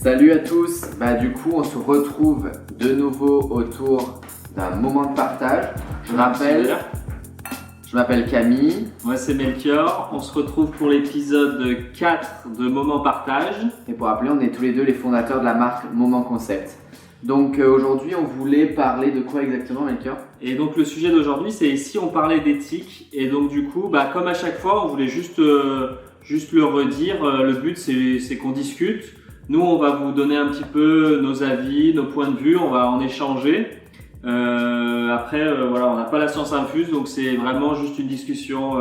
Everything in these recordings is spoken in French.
Salut à tous, du coup on se retrouve de nouveau autour d'un moment de partage. Je m'appelle Camille. Moi c'est Melchior, on se retrouve pour l'épisode 4 de Moment Partage. Et pour rappeler, on est tous les deux les fondateurs de la marque Moment Concept. Donc aujourd'hui on voulait parler de quoi exactement, Melchior? Et donc le sujet d'aujourd'hui c'est si on parlait d'éthique. Et donc du coup, comme à chaque fois, on voulait juste le redire, le but c'est qu'on discute. Nous on va vous donner un petit peu nos avis, nos points de vue, on va en échanger. Après, on n'a pas la science infuse, donc c'est vraiment juste une discussion.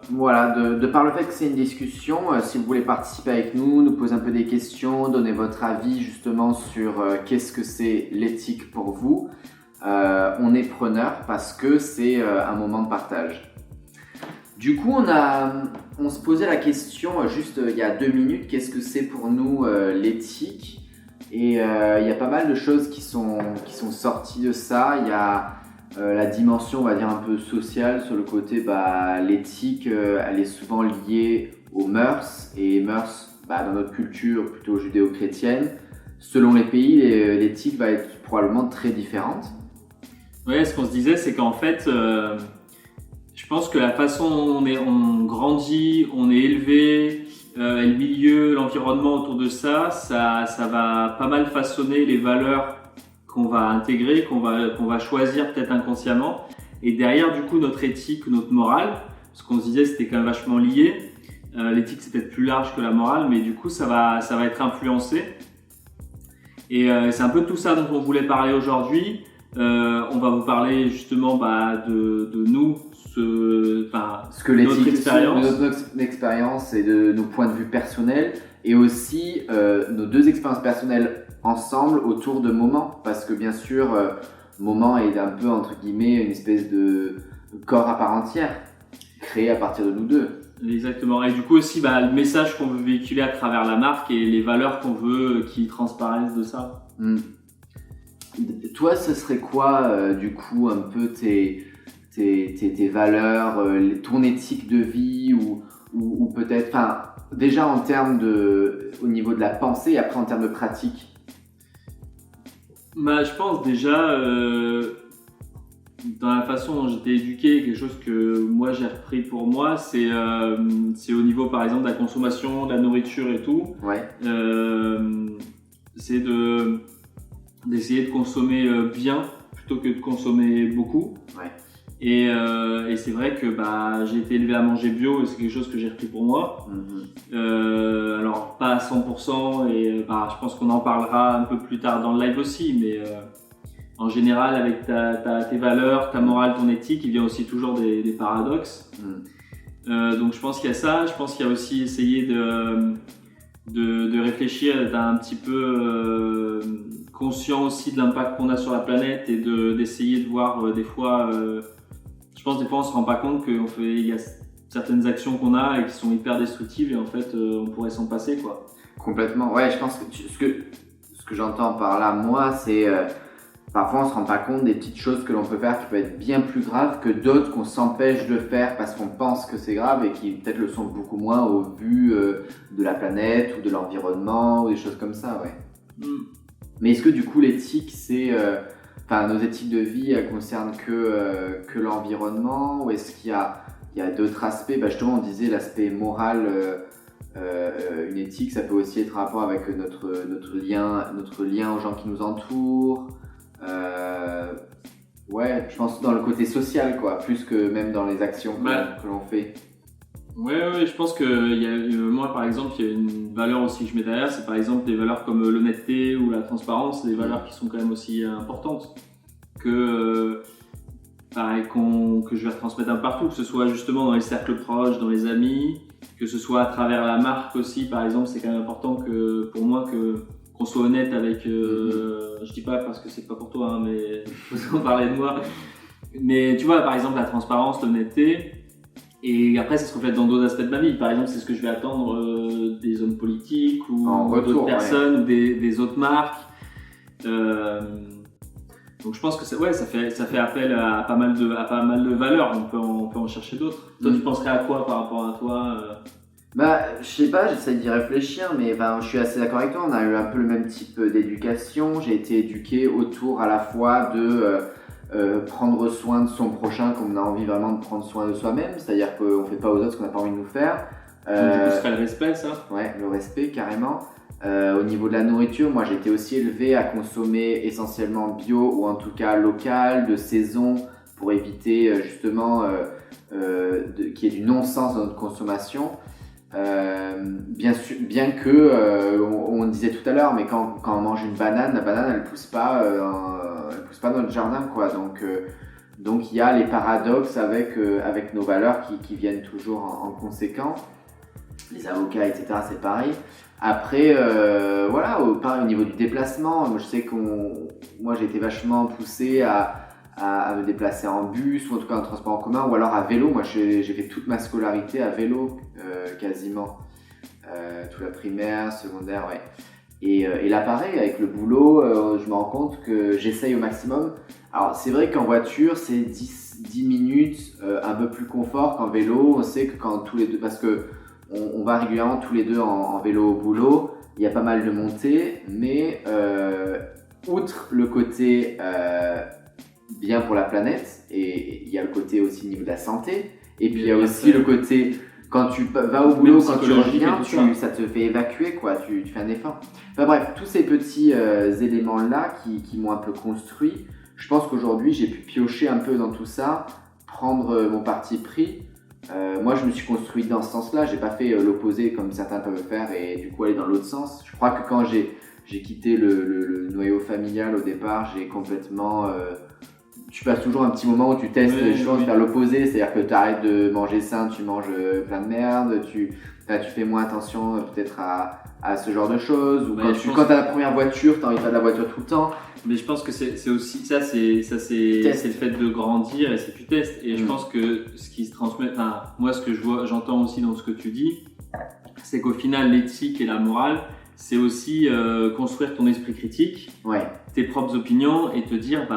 Voilà, de par le fait que c'est une discussion, si vous voulez participer avec nous, nous poser un peu des questions, donner votre avis justement sur qu'est-ce que c'est l'éthique pour vous, on est preneur parce que c'est un moment de partage. Du coup, on se posait la question juste il y a 2 minutes, qu'est-ce que c'est pour nous l'éthique? Et il y a pas mal de choses qui sont sorties de ça. Il y a la dimension, on va dire, un peu sociale sur le côté, l'éthique, elle est souvent liée aux mœurs. Et mœurs, dans notre culture plutôt judéo-chrétienne, selon les pays, l'éthique va être probablement très différente. Ouais, ce qu'on se disait, c'est qu'en fait, je pense que la façon dont on grandit, on est élevé, et le milieu, l'environnement autour de ça va pas mal façonner les valeurs qu'on va intégrer, qu'on va choisir peut-être inconsciemment. Et derrière, du coup, notre éthique, notre morale, ce qu'on se disait, c'était quand même vachement lié. L'éthique, c'est peut-être plus large que la morale, mais du coup, ça va être influencé. Et c'est un peu de tout ça dont on voulait parler aujourd'hui. On va vous parler justement de nous, ce que l'éthique, notre expérience et de nos points de vue personnels, et aussi nos 2 expériences personnelles ensemble autour de Moment, parce que bien sûr Moment est un peu entre guillemets une espèce de corps à part entière créé à partir de nous deux. Exactement, et du coup aussi le message qu'on veut véhiculer à travers la marque et les valeurs qu'on veut qui transparaissent de ça. Toi, ce serait quoi du coup un peu tes valeurs, ton éthique de vie ou peut-être, déjà en termes au niveau de la pensée et après en termes de pratique? Je pense déjà, dans la façon dont j'étais éduqué, quelque chose que moi j'ai repris pour moi, c'est au niveau par exemple de la consommation, de la nourriture et tout. Ouais. C'est d'essayer de consommer bien plutôt que de consommer beaucoup. Ouais. Et c'est vrai que j'ai été élevé à manger bio et c'est quelque chose que j'ai repris pour moi. Alors pas à 100% et je pense qu'on en parlera un peu plus tard dans le live aussi, mais en général avec tes valeurs, ta morale, ton éthique, il vient aussi toujours des paradoxes. Donc je pense qu'il y a ça, je pense qu'il y a aussi essayer de réfléchir, d'être un petit peu conscient aussi de l'impact qu'on a sur la planète et d'essayer de voir des fois, je pense des fois on se rend pas compte qu'il y a certaines actions qu'on a et qui sont hyper destructives et en fait on pourrait s'en passer quoi. Complètement, ouais, je pense que ce que j'entends par là, moi, c'est parfois on se rend pas compte des petites choses que l'on peut faire qui peuvent être bien plus graves que d'autres qu'on s'empêche de faire parce qu'on pense que c'est grave et qui peut-être le sont beaucoup moins au vu de la planète ou de l'environnement ou des choses comme ça, ouais. Mais est-ce que du coup l'éthique c'est, nos éthiques de vie elles concernent que l'environnement ou est-ce qu'il y a d'autres aspects? Justement on disait l'aspect moral, une éthique ça peut aussi être en rapport avec notre lien aux gens qui nous entourent. Ouais, je pense dans le côté social quoi, plus que même dans les actions que l'on fait. Ouais, je pense que moi par exemple, il y a une valeur aussi que je mets derrière, c'est par exemple des valeurs comme l'honnêteté ou la transparence, des valeurs qui sont quand même aussi importantes que je vais retransmettre un peu partout, que ce soit justement dans les cercles proches, dans les amis, que ce soit à travers la marque aussi par exemple, c'est quand même important pour moi qu'on soit honnête avec, je dis pas parce que c'est pas pour toi, mais faut en parler de moi, mais tu vois par exemple la transparence, l'honnêteté. Et après, ça se reflète dans d'autres aspects de ma vie. Par exemple, c'est ce que je vais attendre des hommes politiques ou d'autres personnes ou des autres marques. Donc je pense que ça fait appel à pas mal de valeurs. On peut en chercher d'autres. Toi, tu penserais à quoi par rapport à toi Je sais pas, j'essaie d'y réfléchir, mais je suis assez d'accord avec toi. On a eu un peu le même type d'éducation. J'ai été éduqué autour à la fois de prendre soin de son prochain comme on a envie vraiment de prendre soin de soi-même. C'est-à-dire qu'on ne fait pas aux autres ce qu'on n'a pas envie de nous faire. Du coup, ce serait le respect, ça ? Ouais, le respect, carrément. Au niveau de la nourriture, moi j'ai été aussi élevé à consommer essentiellement bio ou en tout cas local, de saison, pour éviter justement qu'il y ait du non-sens dans notre consommation. Bien que, on disait tout à l'heure, mais quand on mange une banane, la banane elle pousse pas dans notre jardin, quoi. Donc il y a les paradoxes avec nos valeurs qui viennent toujours en conséquence. Les avocats, etc., c'est pareil. Après, voilà, au niveau du déplacement, je sais moi j'ai été vachement poussé à me déplacer en bus ou en tout cas en transport en commun ou alors à vélo. Moi j'ai fait toute ma scolarité à vélo quasiment, toute la primaire, secondaire, ouais. Et là pareil, avec le boulot, je me rends compte que j'essaye au maximum. Alors c'est vrai qu'en voiture c'est 10 minutes, un peu plus confort qu'en vélo. On sait que quand tous les deux, parce que on va régulièrement tous les deux en vélo au boulot, il y a pas mal de montées, mais outre le côté bien pour la planète, et il y a le côté aussi au niveau de la santé, et puis il y a aussi le côté quand tu vas au boulot, quand tu reviens, ça te fait évacuer, quoi, tu fais un effort. Enfin bref, tous ces petits éléments-là qui m'ont un peu construit, je pense qu'aujourd'hui j'ai pu piocher un peu dans tout ça, prendre mon parti pris. Moi je me suis construit dans ce sens-là, j'ai pas fait l'opposé comme certains peuvent faire et du coup aller dans l'autre sens. Je crois que quand j'ai quitté le noyau familial au départ, j'ai complètement... tu passes toujours un petit moment où tu testes les choses vers l'opposé, c'est-à-dire que tu arrêtes de manger sain, tu manges plein de merde, tu fais moins attention peut-être à ce genre de choses, ou quand tu as la première voiture, tu as envie de faire de la voiture tout le temps. Mais je pense que c'est aussi ça, c'est le fait de grandir et c'est tu testes. Et je pense que ce qui se transmet, enfin moi ce que j'entends aussi dans ce que tu dis, c'est qu'au final l'éthique et la morale, c'est aussi construire ton esprit critique, tes propres opinions et te dire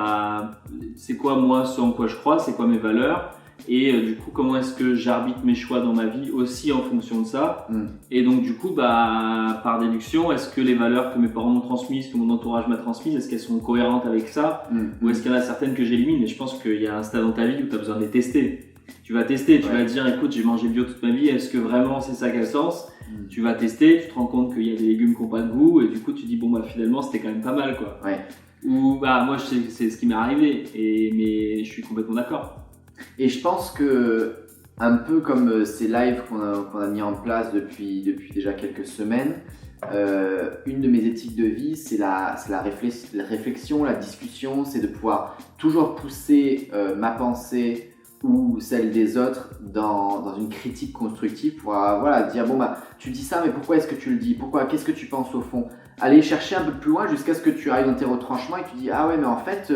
c'est quoi moi ce en quoi je crois, c'est quoi mes valeurs. Et du coup, comment est-ce que j'arbitre mes choix dans ma vie aussi en fonction de ça. Et donc du coup, par déduction, est-ce que les valeurs que mes parents m'ont transmises, que mon entourage m'a transmises, est-ce qu'elles sont cohérentes avec ça ou est-ce qu'il y en a certaines que j'élimine? Et je pense qu'il y a un stade dans ta vie où tu as besoin de les tester. Tu vas tester, tu vas te dire, écoute, j'ai mangé bio toute ma vie, est-ce que vraiment c'est ça qui a le sens? Tu vas tester, tu te rends compte qu'il y a des légumes qui n'ont pas de goût et du coup tu dis, finalement c'était quand même pas mal, quoi. Ou moi c'est ce qui m'est arrivé, mais je suis complètement d'accord. Et je pense que, un peu comme ces lives qu'on a mis en place depuis déjà quelques semaines, une de mes éthiques de vie, c'est la réflexion, la discussion, c'est de pouvoir toujours pousser ma pensée ou celle des autres dans une critique constructive pour dire tu dis ça mais pourquoi est-ce que tu le dis, qu'est-ce que tu penses au fond, aller chercher un peu plus loin jusqu'à ce que tu arrives dans tes retranchements et tu dis ah ouais mais en fait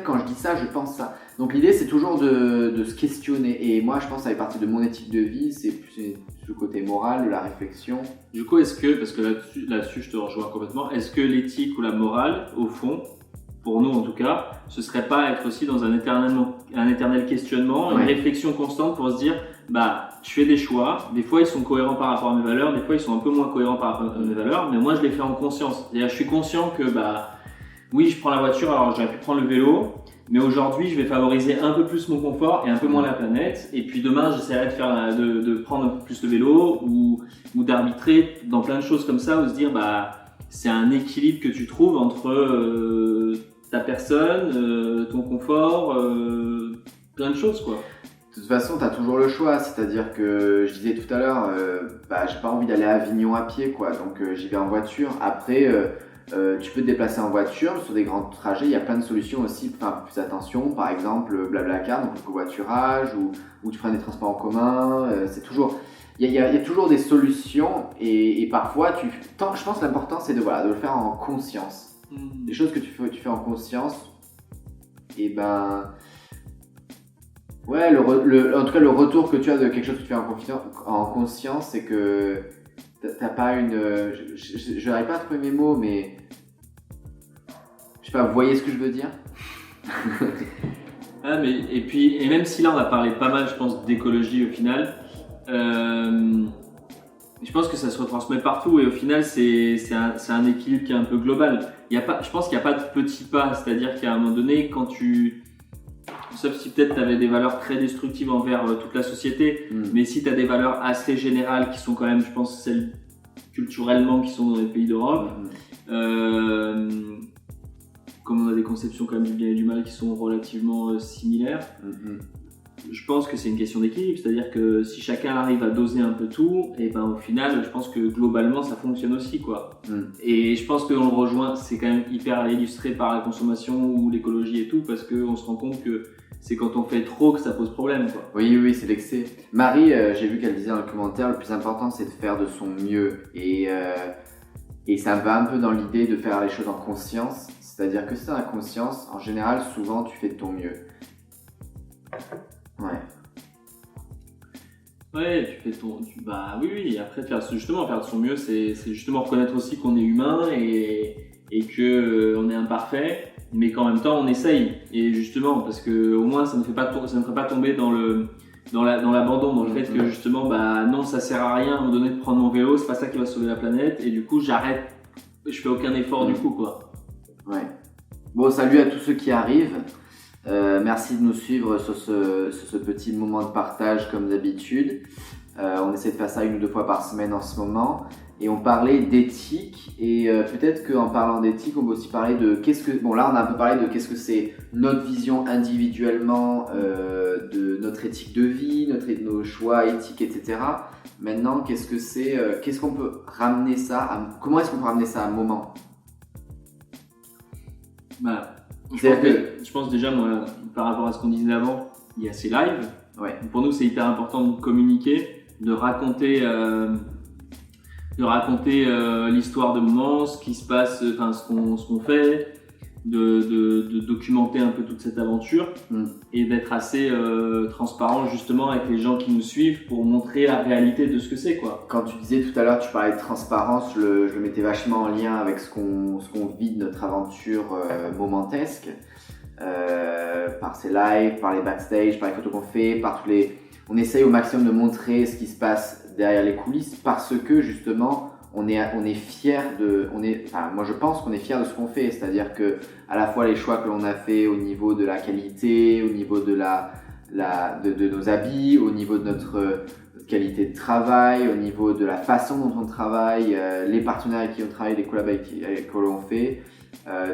quand je dis ça je pense ça. Donc l'idée c'est toujours de se questionner et moi je pense que ça fait partie de mon éthique de vie, c'est le côté moral de la réflexion. Du coup est-ce que, parce que là-dessus je te rejoins complètement, est-ce que l'éthique ou la morale au fond, pour nous en tout cas, ce serait pas être aussi dans un éternel questionnement, une réflexion constante pour se dire je fais des choix, des fois ils sont cohérents par rapport à mes valeurs, des fois ils sont un peu moins cohérents par rapport à mes valeurs, mais moi je les fais en conscience. C'est-à-dire je suis conscient que oui je prends la voiture, alors j'aurais pu prendre le vélo, mais aujourd'hui je vais favoriser un peu plus mon confort et un peu moins la planète, et puis demain j'essaierai de prendre un peu plus le vélo ou d'arbitrer dans plein de choses comme ça, ou se dire c'est un équilibre que tu trouves entre ta personne, ton confort, plein de choses quoi. De toute façon, tu as toujours le choix, c'est-à-dire que je disais tout à l'heure, j'ai pas envie d'aller à Avignon à pied, quoi, donc j'y vais en voiture. Après, tu peux te déplacer en voiture sur des grands trajets, il y a plein de solutions aussi pour faire plus attention, par exemple Blablacar, donc le covoiturage, ou tu prends des transports en commun, c'est toujours... Il y a toujours des solutions et parfois, je pense que l'important c'est de le faire en conscience. Des choses que tu fais en conscience, et en tout cas le retour que tu as de quelque chose que tu fais en conscience, c'est que t'as pas je n'arrive pas à trouver mes mots, mais je sais pas, vous voyez ce que je veux dire? Et même si là on a parlé pas mal, je pense, d'écologie au final, je pense que ça se retransmet partout et au final c'est un équilibre qui est un peu global. Je pense qu'il n'y a pas de petits pas, c'est-à-dire qu'à un moment donné, sauf si peut-être tu avais des valeurs très destructives envers toute la société, mais si tu as des valeurs assez générales qui sont quand même, je pense, celles culturellement qui sont dans les pays d'Europe, comme on a des conceptions quand même du bien et du mal qui sont relativement similaires, je pense que c'est une question d'équilibre, c'est-à-dire que si chacun arrive à doser un peu tout, et ben au final, je pense que globalement ça fonctionne aussi, quoi. Et je pense qu'on le rejoint, c'est quand même hyper illustré par la consommation ou l'écologie et tout, parce qu'on se rend compte que c'est quand on fait trop que ça pose problème, quoi. Oui, c'est l'excès. Marie, j'ai vu qu'elle disait dans le commentaire, le plus important c'est de faire de son mieux, et ça va un peu dans l'idée de faire les choses en conscience, c'est-à-dire que si tu as la conscience, en général, souvent tu fais de ton mieux. Ouais, tu fais bah oui, après justement faire de son mieux, c'est justement reconnaître aussi qu'on est humain et que on est imparfait, mais qu'en même temps on essaye. Et justement, parce que au moins ça ne ferait pas tomber dans l'abandon, dans le fait que justement, bah non, ça sert à rien à un moment donné de prendre mon vélo, c'est pas ça qui va sauver la planète, et du coup j'arrête, je fais aucun effort du coup, quoi. Ouais. Bon, salut à tous ceux qui arrivent. Merci de nous suivre sur ce petit moment de partage comme d'habitude. On essaie de faire ça 1 ou 2 fois par semaine en ce moment. Et on parlait d'éthique et peut-être qu'en parlant d'éthique, on peut aussi parler de bon là on a un peu parlé de qu'est-ce que c'est notre vision individuellement de notre éthique de vie, nos choix éthiques, etc. Maintenant, qu'est-ce qu'on peut ramener ça comment est-ce qu'on peut ramener ça à un moment? Bah, je pense déjà, moi, par rapport à ce qu'on disait avant, il y a ces lives. Ouais. Pour nous, c'est hyper important de communiquer, de raconter l'histoire de moments, ce qui se passe, enfin ce qu'on fait, de documenter un peu toute cette aventure et d'être assez transparent justement avec les gens qui nous suivent pour montrer la réalité de ce que c'est, quoi. Quand tu disais tout à l'heure, tu parlais de transparence, je le mettais vachement en lien avec ce qu'on vit de notre aventure momentesque, par ces lives, par les backstage, par les photos qu'on fait, on essaye au maximum de montrer ce qui se passe derrière les coulisses parce que justement on est fier moi je pense qu'on est fier de ce qu'on fait, c'est-à-dire que à la fois les choix que l'on a fait au niveau de la qualité, au niveau de de nos habits, au niveau de notre qualité de travail, au niveau de la façon dont on travaille, les partenaires avec qui on travaille, les collabs avec qui l'on fait,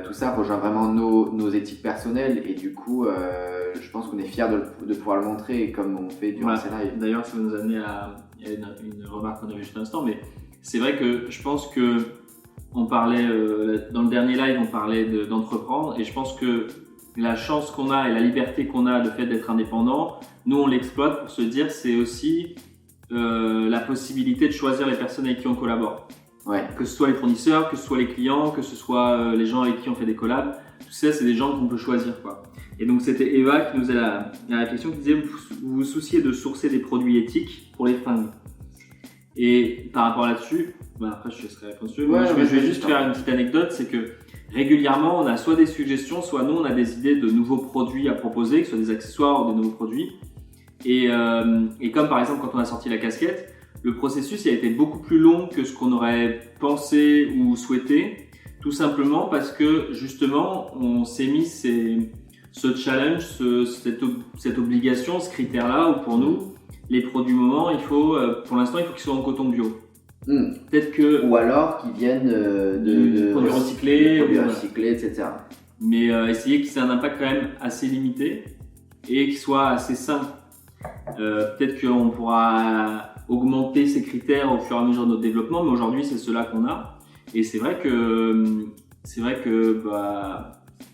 tout ça rejoint vraiment nos éthiques personnelles et du coup je pense qu'on est fier de pouvoir le montrer comme on fait durant ces lives. D'ailleurs ça va nous amener à une remarque qu'on avait juste à l'instant, mais c'est vrai que je pense que on parlait dans le dernier live, on parlait d'entreprendre et je pense que la chance qu'on a et la liberté qu'on a, le fait d'être indépendant, nous on l'exploite pour se dire c'est aussi la possibilité de choisir les personnes avec qui on collabore. Ouais. Que ce soit les fournisseurs, que ce soit les clients, que ce soit les gens avec qui on fait des collabs, tout ça c'est des gens qu'on peut choisir, quoi. Et donc c'était Eva qui nous a la réflexion qui disait vous vous souciez de sourcer des produits éthiques pour les fringues. Et par rapport là-dessus, après je te laisserai répondre dessus. Ouais, je vais juste faire une petite anecdote, c'est que régulièrement on a soit des suggestions, soit nous on a des idées de nouveaux produits à proposer, que ce soit des accessoires ou des nouveaux produits. Et comme par exemple quand on a sorti la casquette, le processus il a été beaucoup plus long que ce qu'on aurait pensé ou souhaité, tout simplement parce que justement on s'est mis ce challenge, cette obligation, ce critère-là où pour nous, les produits moment, pour l'instant, il faut qu'ils soient en coton bio. Peut-être que... Ou alors qu'ils viennent de produits recyclés, etc. Mais essayer qu'ils aient un impact quand même assez limité et qu'ils soient assez sains. Peut-être qu'on pourra augmenter ces critères au fur et à mesure de notre développement, mais aujourd'hui, c'est ceux-là qu'on a. Et c'est vrai que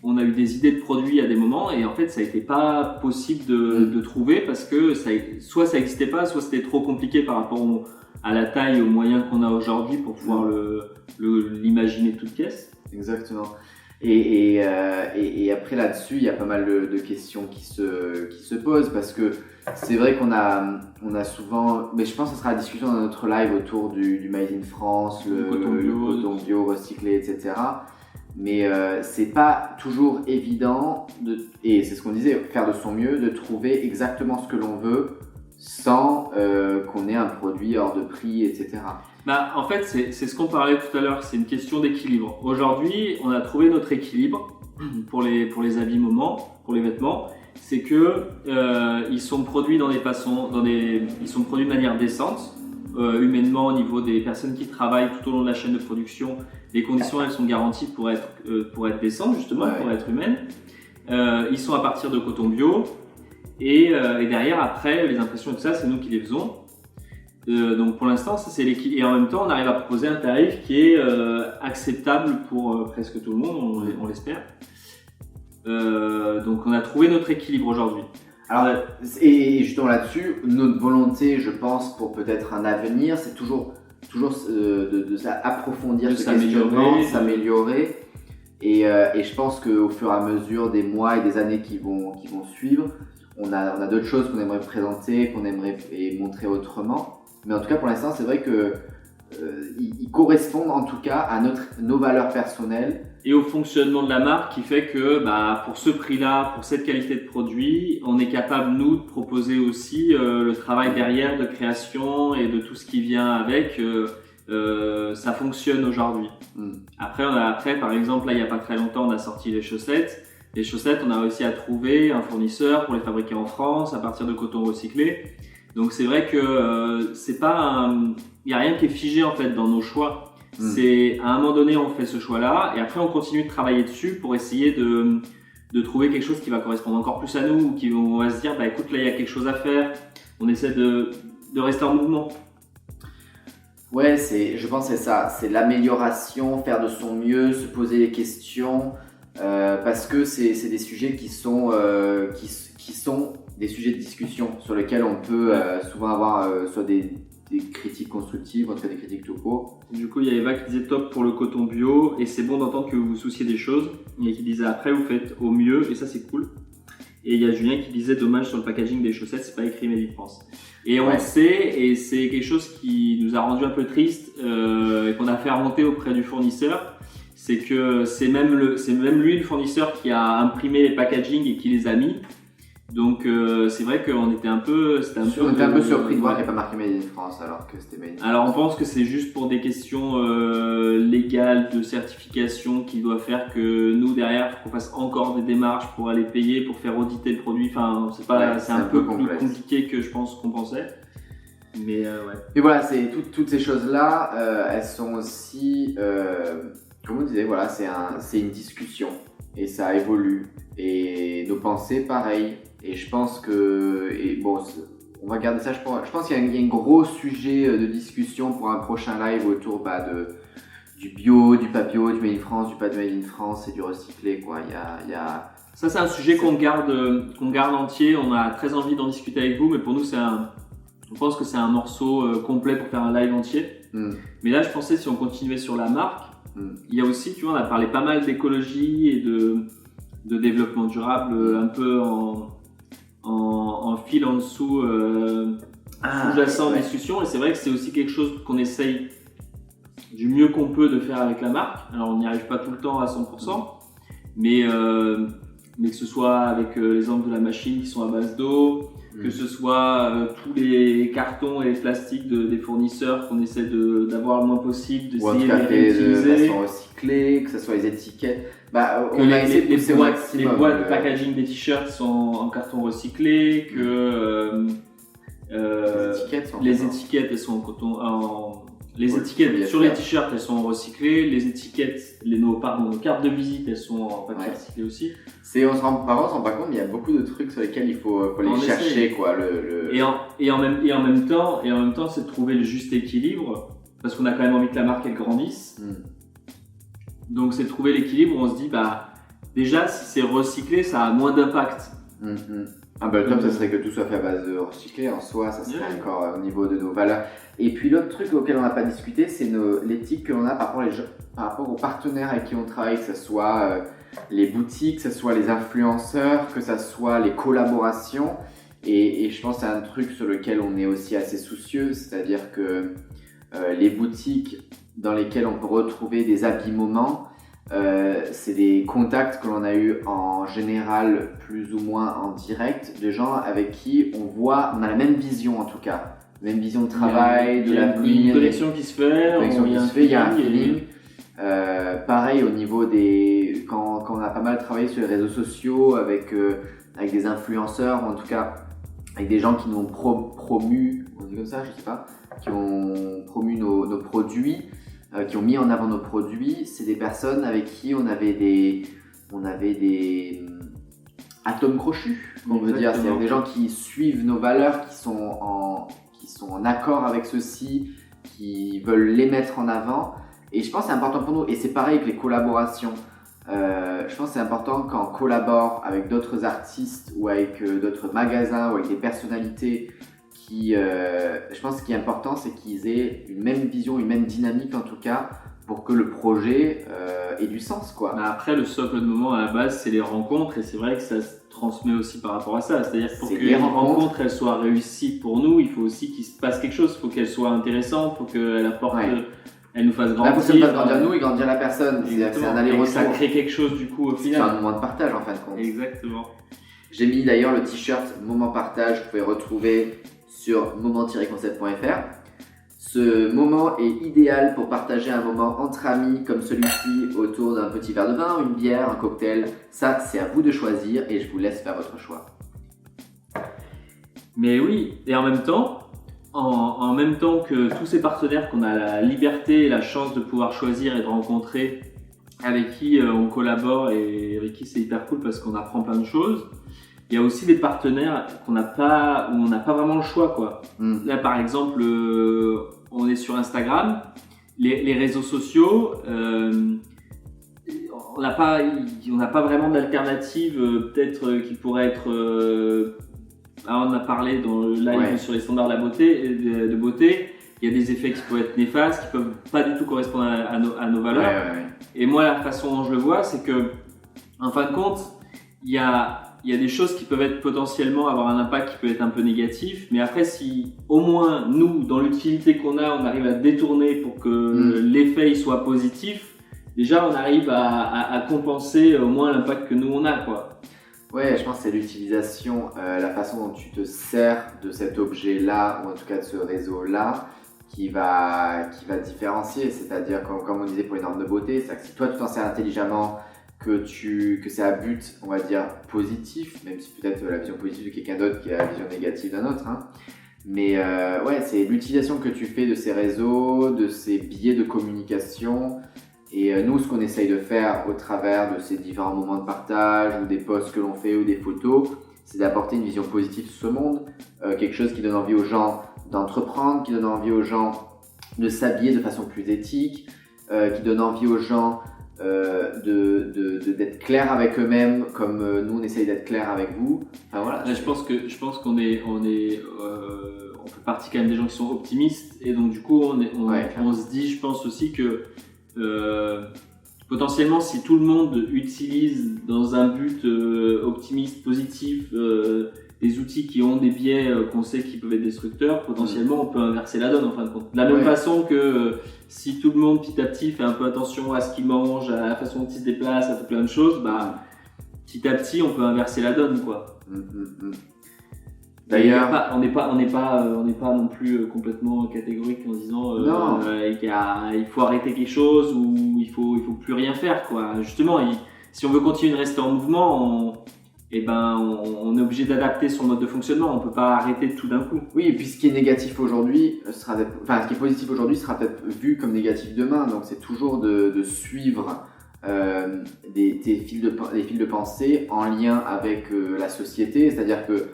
on a eu des idées de produits à des moments et en fait ça n'était pas possible de trouver parce que soit ça n'existait pas, soit c'était trop compliqué par rapport à la taille et aux moyens qu'on a aujourd'hui pour pouvoir l'imaginer toute pièce. Exactement. Et après là-dessus, il y a pas mal de questions qui se posent parce que c'est vrai qu'on a souvent, mais je pense que ce sera la discussion dans notre live autour du Made in France, le coton bio recyclé, etc. Mais c'est pas toujours évident et c'est ce qu'on disait, faire de son mieux, de trouver exactement ce que l'on veut sans qu'on ait un produit hors de prix, etc. En fait, c'est ce qu'on parlait tout à l'heure, c'est une question d'équilibre. Aujourd'hui, on a trouvé notre équilibre pour les habillements, pour les vêtements. C'est que ils sont produits ils sont produits de manière décente, humainement au niveau des personnes qui travaillent tout au long de la chaîne de production. Les conditions, elles sont garanties pour être décentes, justement, pour être humaines. Ils sont à partir de coton bio. Et derrière, après, les impressions et tout ça, c'est nous qui les faisons. Donc pour l'instant, ça c'est l'équilibre. Et en même temps, on arrive à proposer un tarif qui est acceptable pour presque tout le monde, on l'espère. Donc on a trouvé notre équilibre aujourd'hui. Alors, et justement là-dessus, notre volonté, je pense, pour peut-être un avenir, c'est toujours de approfondir ce questionnement, s'améliorer. Et je pense qu'au fur et à mesure des mois et des années qui vont suivre, on a d'autres choses qu'on aimerait présenter, qu'on aimerait montrer autrement. Mais en tout cas, pour l'instant, c'est vrai que ils correspondent en tout cas à nos valeurs personnelles. Et au fonctionnement de la marque qui fait que pour ce prix-là, pour cette qualité de produit, on est capable, nous, de proposer aussi le travail derrière de création et de tout ce qui vient avec. Ça fonctionne aujourd'hui. Après, par exemple, là, il n'y a pas très longtemps, on a sorti les chaussettes. Les chaussettes, on a réussi à trouver un fournisseur pour les fabriquer en France à partir de coton recyclé. Donc c'est vrai que il n'y a rien qui est figé en fait dans nos choix. C'est à un moment donné on fait ce choix-là et après on continue de travailler dessus pour essayer de trouver quelque chose qui va correspondre encore plus à nous, ou on va se dire écoute, là il y a quelque chose à faire. On essaie de rester en mouvement. Ouais, je pense que c'est ça, c'est l'amélioration, faire de son mieux, se poser des questions, parce que c'est des sujets qui sont des sujets de discussion sur lesquels on peut souvent avoir soit des critiques constructives, en tout cas des critiques tout court. Du coup, il y a Eva qui disait top pour le coton bio et c'est bon d'entendre que vous vous souciez des choses. Et qui disait après vous faites au mieux et ça c'est cool. Et il y a Julien qui disait dommage sur le packaging des chaussettes, c'est pas écrit Made in France. Et on le sait, et c'est quelque chose qui nous a rendu un peu triste et qu'on a fait remonter auprès du fournisseur. C'est que c'est même lui le fournisseur qui a imprimé les packagings et qui les a mis. Donc c'est vrai qu'on était un peu surpris de voir qu'il n'y a pas marqué Made in France alors que c'était Made in France. Alors on pense que c'est juste pour des questions légales de certification qui doit faire que nous derrière qu'on fasse encore des démarches pour aller payer, pour faire auditer le produit. Enfin c'est un peu plus compliqué que je pense qu'on pensait. Mais Et voilà, c'est toutes ces choses là, elles sont aussi comme on disait, voilà, c'est une discussion et ça évolue et nos pensées pareil. Et je pense on va garder ça. Je pense qu'il y a un gros sujet de discussion pour un prochain live autour du bio, du pas bio, du Made in France, du pas de Made in France et du recyclé, quoi. Ça, c'est un sujet qu'on garde entier. On a très envie d'en discuter avec vous, mais pour nous, on pense que c'est un morceau complet pour faire un live entier. Mais là, je pensais si on continuait sur la marque, il y a aussi, tu vois, on a parlé pas mal d'écologie et de développement durable, un peu en fil en dessous sous-jacent en discussion, et c'est vrai que c'est aussi quelque chose qu'on essaye du mieux qu'on peut de faire avec la marque. Alors on n'y arrive pas tout le temps à 100%, mais que ce soit avec l'exemple de la machine qui sont à base d'eau, que ce soit tous les cartons et les plastiques des fournisseurs qu'on essaie d'avoir le moins possible, d'essayer de les réutiliser, de façon recyclée, que ce soit les étiquettes. On a essayé les boîtes de packaging des t-shirts sont en carton recyclé, que les étiquettes elles sont en coton. Les étiquettes sur les t-shirts elles sont recyclées, les étiquettes, nos cartes de visite elles sont en papier recyclé aussi. On se rend pas compte, mais il y a beaucoup de trucs sur lesquels il faut les chercher, quoi. Et en même temps, c'est de trouver le juste équilibre, parce qu'on a quand même envie que la marque elle grandisse. Donc c'est de trouver l'équilibre où on se dit déjà si c'est recyclé ça a moins d'impact. Le top ça serait que tout soit fait à base de recyclé en soi, ça serait encore au niveau de nos valeurs. Et puis l'autre truc auquel on n'a pas discuté, c'est l'éthique que l'on a par rapport aux partenaires avec qui on travaille, que ce soit les boutiques, que ce soit les influenceurs, que ce soit les collaborations. Et je pense que c'est un truc sur lequel on est aussi assez soucieux, c'est-à-dire que les boutiques dans lesquelles on peut retrouver des habits moments, c'est des contacts que l'on a eu en général plus ou moins en direct, de gens avec qui on a la même vision en tout cas, même vision de travail, de l'avenir. Il y a une connexion qui se fait, il y a un feeling. Pareil au niveau quand on a pas mal travaillé sur les réseaux sociaux avec des influenceurs, ou en tout cas avec des gens qui nous ont promu, on dit comme ça, je sais pas, qui ont promu nos produits, qui ont mis en avant nos produits. C'est des personnes avec qui on avait des atomes crochus, on veut dire. C'est des gens qui suivent nos valeurs, qui sont en accord avec ceci, qui veulent les mettre en avant. Et je pense que c'est important pour nous. Et c'est pareil avec les collaborations. Je pense que c'est important quand on collabore avec d'autres artistes ou avec d'autres magasins ou avec des personnalités je pense que ce qui est important, c'est qu'ils aient une même vision, une même dynamique en tout cas, pour que le projet ait du sens, quoi. Après, le socle de moment à la base, c'est les rencontres, et c'est vrai que ça se transmet aussi par rapport à ça. C'est-à-dire que pour que les rencontres elles soient réussies pour nous, il faut aussi qu'il se passe quelque chose, il faut qu'elles soient intéressantes, il faut qu'elles apportent, elles nous fassent grandir. Là, il faut pas grandir nous et grandir la personne. C'est un aller-retour. Ça crée quelque chose du coup au final. C'est un moment de partage en fin de compte. Exactement. J'ai mis d'ailleurs le t-shirt Moment Partage, vous pouvez retrouver sur moment-concept.fr. Ce moment est idéal pour partager un moment entre amis comme celui-ci autour d'un petit verre de vin, une bière, un cocktail. Ça, c'est à vous de choisir et je vous laisse faire votre choix. Mais oui, et en même temps que tous ces partenaires qu'on a la liberté et la chance de pouvoir choisir et de rencontrer, avec qui on collabore et avec qui c'est hyper cool parce qu'on apprend plein de choses, il y a aussi des partenaires où on n'a pas vraiment le choix, quoi. Là, par exemple, on est sur Instagram, les réseaux sociaux, on n'a pas vraiment d'alternative, peut-être qui pourrait être. On a parlé dans le live sur les standards de beauté. Il y a des effets qui peuvent être néfastes, qui peuvent pas du tout correspondre à nos valeurs. Et moi, la façon dont je le vois, c'est que, en fin de compte, il y a des choses qui peuvent être potentiellement avoir un impact qui peut être un peu négatif, mais après, si au moins nous, dans l'utilité qu'on a, on arrive à détourner pour que l'effet il soit positif, déjà on arrive à compenser au moins l'impact que nous on a, quoi. Ouais, je pense que c'est l'utilisation, la façon dont tu te sers de cet objet-là, ou en tout cas de ce réseau-là, qui va différencier. C'est-à-dire, comme on disait pour les normes de beauté, c'est que si toi tu t'en sers intelligemment, que c'est à but, on va dire, positif, même si peut-être la vision positive de quelqu'un d'autre qui a la vision négative d'un autre, hein. Mais c'est l'utilisation que tu fais de ces réseaux, de ces biais de communication. Et nous, ce qu'on essaye de faire au travers de ces différents moments de partage, ou des posts que l'on fait, ou des photos, c'est d'apporter une vision positive sur ce monde, quelque chose qui donne envie aux gens d'entreprendre, qui donne envie aux gens de s'habiller de façon plus éthique, qui donne envie aux gens d'être clairs avec eux-mêmes, comme nous on essaye d'être clairs avec vous. Enfin, voilà. Je pense qu'on on fait partie quand même des gens qui sont optimistes, et donc du coup on se dit, je pense aussi que potentiellement si tout le monde utilise dans un but optimiste, positif, des outils qui ont des biais qu'on sait qui peuvent être destructeurs, potentiellement on peut inverser la donne en fin de compte. De la même façon que si tout le monde petit à petit fait un peu attention à ce qu'il mange, à la façon dont il se déplace, à tout plein de choses, petit à petit on peut inverser la donne, quoi. D'ailleurs, on n'est pas non plus complètement catégorique en disant il faut arrêter quelque chose ou il faut plus rien faire, quoi. Justement, si on veut continuer de rester en mouvement, on est obligé d'adapter son mode de fonctionnement. On peut pas arrêter tout d'un coup. Oui, et puis ce qui est négatif aujourd'hui ce qui est positif aujourd'hui sera peut-être vu comme négatif demain. Donc c'est toujours de suivre des fils de pensée en lien avec la société. C'est-à-dire que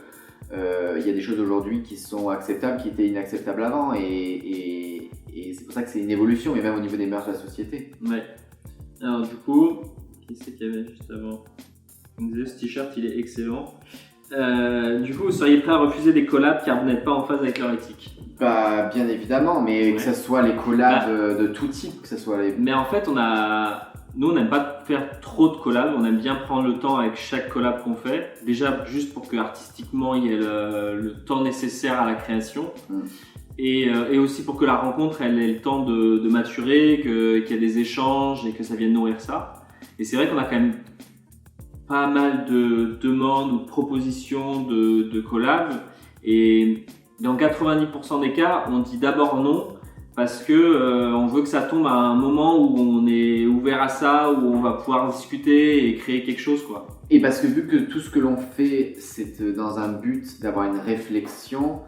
il y a des choses aujourd'hui qui sont acceptables, qui étaient inacceptables avant, et c'est pour ça que c'est une évolution, mais même au niveau des mœurs de la société. Ouais. Alors du coup, qui c'est qu'il y avait juste avant ? On disait ce t-shirt il est excellent. Du coup, vous seriez prêt à refuser des collabs car vous n'êtes pas en phase avec leur éthique ? Bien évidemment, mais que ce soit les collabs de tout type, que ce soit les... Mais en fait, nous on n'aime pas faire trop de collabs, on aime bien prendre le temps avec chaque collab qu'on fait. Déjà juste pour que artistiquement il y ait le temps nécessaire à la création. et aussi pour que la rencontre elle ait le temps de maturer, qu'il y ait des échanges et que ça vienne nourrir ça. Et c'est vrai qu'on a quand même pas mal de demandes ou de propositions de collab, et dans 90% des cas on dit d'abord non parce que on veut que ça tombe à un moment où on est ouvert à ça, où on va pouvoir discuter et créer quelque chose, quoi. Et parce que vu que tout ce que l'on fait c'est dans un but d'avoir une réflexion,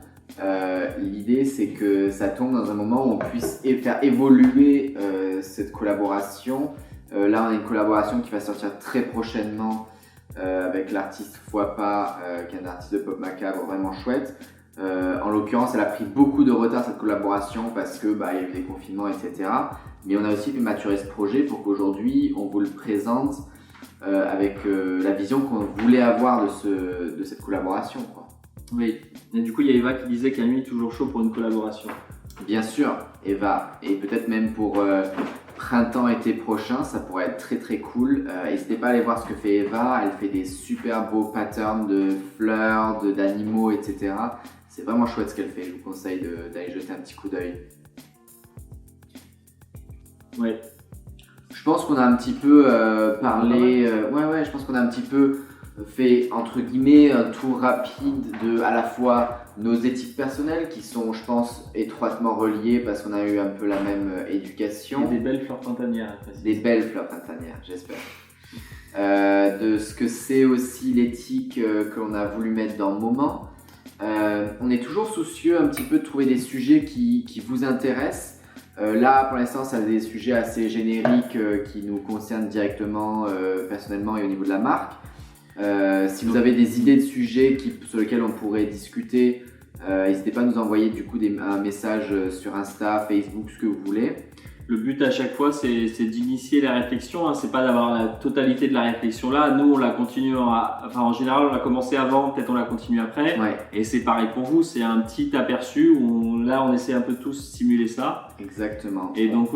l'idée c'est que ça tombe dans un moment où on puisse faire évoluer cette collaboration. Là on a une collaboration qui va sortir très prochainement avec l'artiste Foipa, qui est un artiste de pop macabre vraiment chouette. En l'occurrence, elle a pris beaucoup de retard cette collaboration parce que il y a eu des confinements, etc. Mais on a aussi pu maturer ce projet pour qu'aujourd'hui on vous le présente avec la vision qu'on voulait avoir de cette collaboration, quoi. Oui, et du coup il y a Eva qui disait qu'elle est toujours chaud pour une collaboration. Bien sûr, Eva, et peut-être même pour printemps-été prochain, ça pourrait être très très cool. N'hésitez pas à aller voir ce que fait Eva, elle fait des super beaux patterns de fleurs, d'animaux, etc. C'est vraiment chouette ce qu'elle fait, je vous conseille d'aller jeter un petit coup d'œil. Ouais. Je pense qu'on a un petit peu parlé, je pense qu'on a un petit peu fait entre guillemets un tour rapide de à la fois nos éthiques personnelles qui sont, je pense, étroitement reliées parce qu'on a eu un peu la même éducation. Et des belles fleurs printanières. Des belles fleurs printanières, j'espère. De ce que c'est aussi l'éthique que l'on a voulu mettre dans le moment. On est toujours soucieux un petit peu de trouver des sujets qui vous intéressent. Là, pour l'instant, ça a des sujets assez génériques qui nous concernent directement, personnellement et au niveau de la marque. Si vous avez des idées de sujets sur lesquels on pourrait discuter, n'hésitez pas à nous envoyer du coup un message sur Insta, Facebook, ce que vous voulez. Le but à chaque fois, c'est d'initier la réflexion, hein. C'est pas d'avoir la totalité de la réflexion là. Nous, on la continue, en général, on l'a commencé avant, peut-être on la continue après. Ouais. Et c'est pareil pour vous, c'est un petit aperçu où on essaie un peu tous de simuler ça. Exactement. Et donc,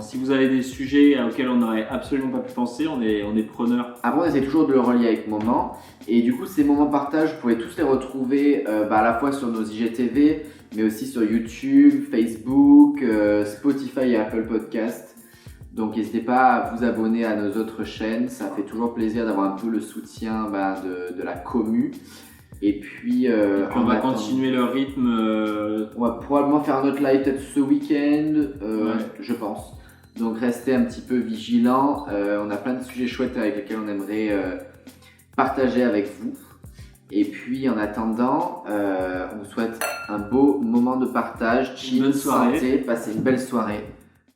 si vous avez des sujets auxquels on n'aurait absolument pas pu penser, on est preneurs. Après, on essaie toujours de le relier avec moments. Et du coup, ces moments partage, vous pouvez tous les retrouver à la fois sur nos IGTV, mais aussi sur YouTube, Facebook, Spotify et Apple Podcast. Donc n'hésitez pas à vous abonner à nos autres chaînes, ça fait toujours plaisir d'avoir un peu le soutien de la commu. Et puis, on va continuer le rythme. On va probablement faire un autre live peut-être ce week-end, je pense. Donc restez un petit peu vigilants, on a plein de sujets chouettes avec lesquels on aimerait partager avec vous. Et puis en attendant, on vous souhaite un beau moment de partage, chill, santé, passez une belle soirée.